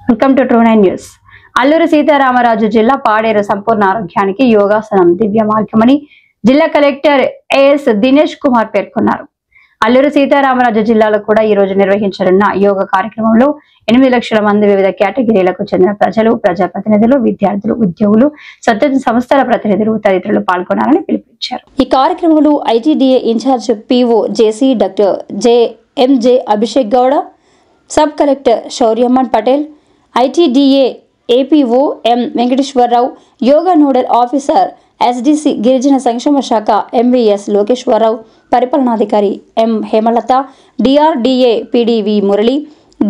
Welcome to true 9 news. Alluri Sitaramaraju జిల్లా పాడేరు సంపూర్ణ ఆరోగ్యానికి యోగాసనం దివ్య మార్గమని జిల్లా కలెక్టర్ ఏఎస్ దినేష్ కుమార్ పేర్కొన్నారు. అల్లూరి సీతారామరాజు జిల్లాలో కూడా ఈ రోజు నిర్వహించనున్న యోగా కార్యక్రమంలో 8 లక్షల మంది వివిధ కేటగిరీలకు చెందిన ప్రజలు, ప్రజాప్రతినిధులు, విద్యార్థులు, ఉద్యోగులు, స్వచ్ఛంద సంస్థల ప్రతినిధులు తదితరులు పాల్గొనాలని పిలుపునిచ్చారు. ఈ కార్యక్రమంలో ITDA in charge PO JC doctor J Abhishek Gowda, sub collector Shauryaman Patel, ITDA APO M Venkateswararao, yoga nodal officer SDC గిరిజన సంక్షేమ శాఖ ఎంవీఎస్ లోకేశ్వరరావు, పరిపాలనాధికారి M Hemalatha, DRDA PD V Murali,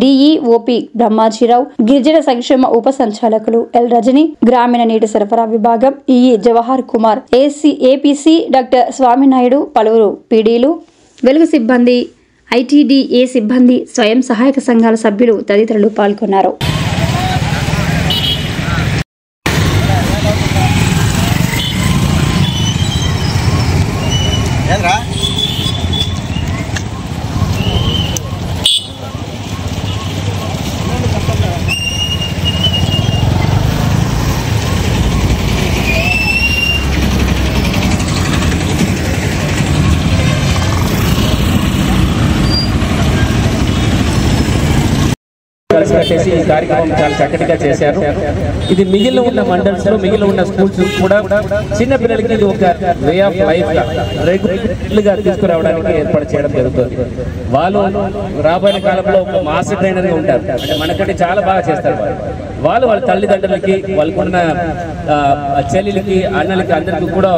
DEO P Brahmajirao, గిరిజన సంక్షేమ ఉప సంచాలకులు ఎల్ రజని, గ్రామీణ నీటి సరఫరా విభాగం EE Jawahar Kumar, APC doctor Swami Naidu, పలువురు పీడీలు, వెలుగు సిబ్బంది, ఐటీడీఏ సిబ్బంది, స్వయం సహాయక సంఘాల సభ్యులు తదితరులు పాల్గొన్నారు. చేసి ఈ కార్యక్రమం చాలా చక్కటిగా చేశారు. ఇది మిగిలిన ఉన్న మండల్స్ లో, మిగిలిన ఉన్న స్కూల్స్ కూడా చిన్న పిల్లలకి ఇది ఒక వే ఆఫ్ లైఫ్ గా రెగ్యులర్ గా తీసుకురావడానికి ఏర్పాటు చేయడం జరుగుతుంది. వాళ్ళు రాబోయే కాలంలో ఒక మాస్టర్ ట్రైనర్ గా ఉంటారు. అంటే మనకంటే చాలా బాగా చేస్తారు. వాళ్ళ తల్లిదండ్రులకి, వాళ్ళకున్న చెల్లెలకి, అన్నలకి, అందరికీ కూడా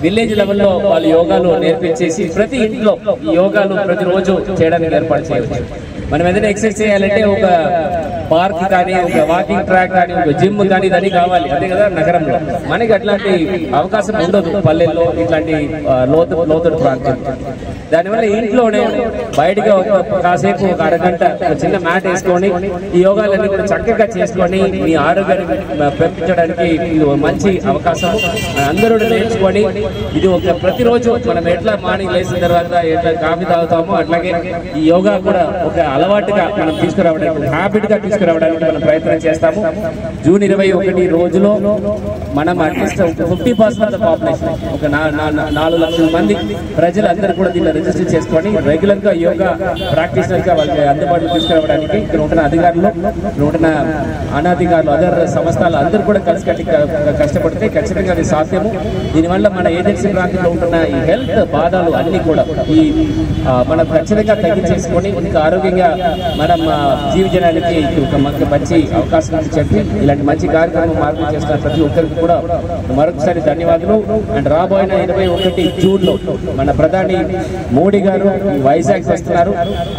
విలేజ్ లెవెల్లో వాళ్ళు యోగాలు నేర్పించేసి ప్రతి ఇంట్లో యోగాలు ప్రతిరోజు చేయడానికి ఏర్పాటు చేయవచ్చు. మనం ఏదైనా ఎక్సర్సైజ్ చేయాలంటే ఒక పార్క్ కానీ, ఒక వాకింగ్ ట్రాక్ కానీ, ఒక జిమ్ కానీ ఇదని కావాలి, అంతే కదా నగరంలో. మనకి అట్లాంటి అవకాశం ఉండదు పల్లెల్లో, ఇట్లాంటి లోతు ప్రాంతం. దానివల్ల ఇంట్లోనే బయటగా కాసేపు ఒక అరగంట చిన్న మ్యాట్ వేసుకొని ఈ యోగాలన్నీ కూడా చక్కగా చేసుకొని మీ ఆరోగ్యాన్ని పెంచడానికి ఇది మంచి అవకాశం. అందరూ నేర్చుకొని ఇది ఒక ప్రతిరోజు మనం ఎట్లా మార్నింగ్ లేచిన తర్వాత ఎట్లా కాఫీ తాగుతామో అట్లాగే ఈ యోగా కూడా ఒక అలవాటుగా మనం తీసుకురావడానికి, హ్యాబిట్ గా తీసుకురావడానికి మనం ప్రయత్నం చేస్తాము. జూన్ 21 రోజులో మనం అట్లీస్ట్ 50% పాపులేషన్, ఒక 4 లక్షల మంది ప్రజలందరూ కూడా దీన్ని రిజిస్టర్ చేసుకొని రెగ్యులర్ గా యోగా ప్రాక్టీషనర్ గా వాళ్ళకి అందుబాటులో తీసుకురావడానికి ఇక్కడ ఉంటున్న అధికారులు, ఇక్కడ ఉంటున్న అనాధికారులు, అదర్ సంస్థలు అందరూ కూడా కలిసి కష్టపడితే ఖచ్చితంగా అది సాధ్యము. దీనివల్ల మన ఏజెన్సీ ప్రాంతంలో ఉంటున్న ఈ హెల్త్ బాధలు అన్ని కూడా ఈ మనం ఖచ్చితంగా తగ్గించేసుకొని ఇంకా ఆరోగ్యంగా మనం జీవించడానికి ఒక మంచి అవకాశం చెప్పి ఇలాంటి మంచి కార్యక్రమం మార్పులు చేస్తున్న ప్రతి ఒక్కరికి కూడా మరొకసారి ధన్యవాదాలు. అండ్ రాబోయిన 21 జూన్ లో మన ప్రధాని మోడీ గారు వైజాగ్ వస్తున్నారు.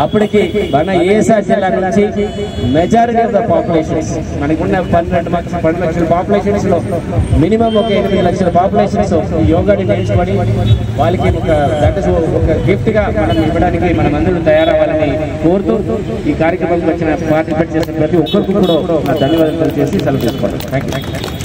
అప్పటికి మన ఏఎస్ఆర్ జిల్లా నుంచి మెజారిటీ ఆఫ్ ద పాపులేషన్స్, మనకున్న 12 లక్షల పాపులేషన్స్ లో మినిమం ఒక 8 లక్షల పాపులేషన్స్ యోగాని నేర్చుకొని వాళ్ళకి ఒక గిఫ్ట్ గా మనం ఇవ్వడానికి మనం అందరూ తయారవ్వాలని కోరుతూ ఈ కార్యక్రమంలో వచ్చిన పార్టిసిపేట్ చేసిన ప్రతి ఒక్కరికి కూడా ధన్యవాదాలు చేసి సెలవు తీసుకోవాలి. Thank you.